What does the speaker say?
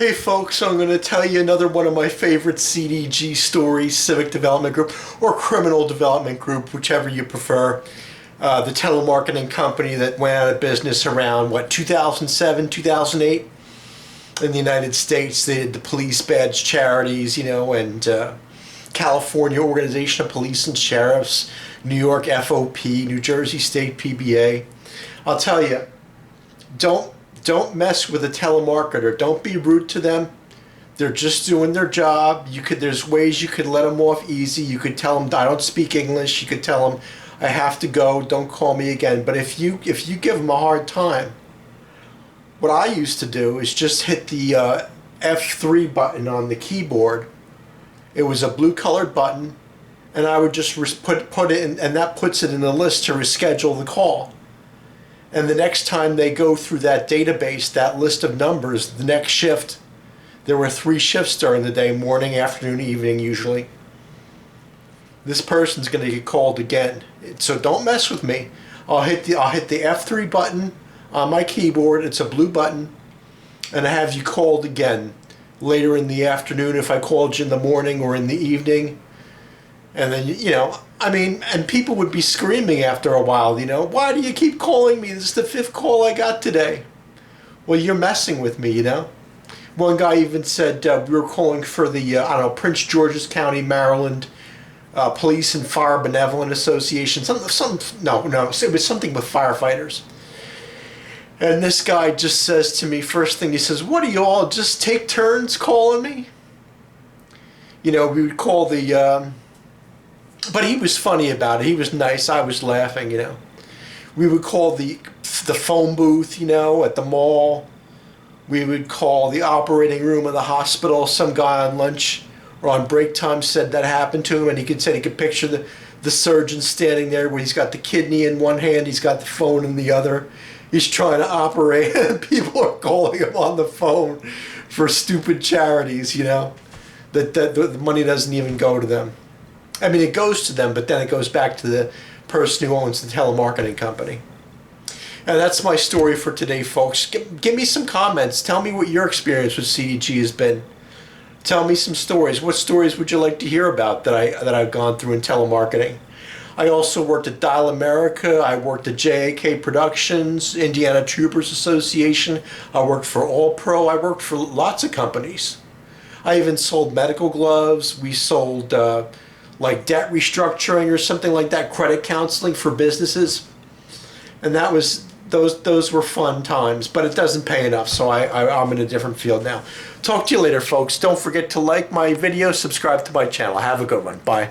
Hey folks, I'm going to tell you another one of my favorite CDG stories, Civic Development Group, or Criminal Development Group, whichever you prefer. The telemarketing company that went out of business around, 2007, 2008 in the United States. They did the police badge charities, and California Organization of Police and Sheriffs, New York FOP, New Jersey State PBA. I'll tell you, don't mess with a telemarketer. Don't be rude to them. They're just doing their job. There's ways you could let them off easy. You could tell them, I don't speak English. You could tell them, I have to go. Don't call me again. But if you give them a hard time, what I used to do is just hit the F3 button on the keyboard. It was a blue colored button, and I would just put it in, and that puts it in the list to reschedule the call. And the next time they go through that database, that list of numbers, the next shift, there were 3 shifts during the day, morning, afternoon, evening usually. This person's going to get called again. So don't mess with me. I'll hit the F3 button on my keyboard. It's a blue button. And I have you called again later in the afternoon if I called you in the morning or in the evening. And then, and people would be screaming after a while, why do you keep calling me? This is the 5th call I got today. Well, you're messing with me, One guy even said we were calling for the, Prince George's County, Maryland Police and Fire Benevolent Association. No, it was something with firefighters. And this guy just says to me, first thing he says, what do you all just take turns calling me? We would call the... But he was funny about it. He was nice. I was laughing, We would call the phone booth, at the mall. We would call the operating room of the hospital. Some guy on lunch or on break time said that happened to him, and he could picture the surgeon standing there where he's got the kidney in one hand, he's got the phone in the other. He's trying to operate, and people are calling him on the phone for stupid charities, that the money doesn't even go to them. I mean, it goes to them, but then it goes back to the person who owns the telemarketing company. And that's my story for today, folks. Give me some comments. Tell me what your experience with CDG has been. Tell me some stories. What stories would you like to hear about that I've gone through in telemarketing? I also worked at Dial America. I worked at JAK Productions, Indiana Troopers Association. I worked for All Pro. I worked for lots of companies. I even sold medical gloves. We sold... like debt restructuring or something like that, credit counseling for businesses. And those were fun times, but it doesn't pay enough, so I'm in a different field now. Talk to you later, folks. Don't forget to like my video, subscribe to my channel. Have a good one. Bye.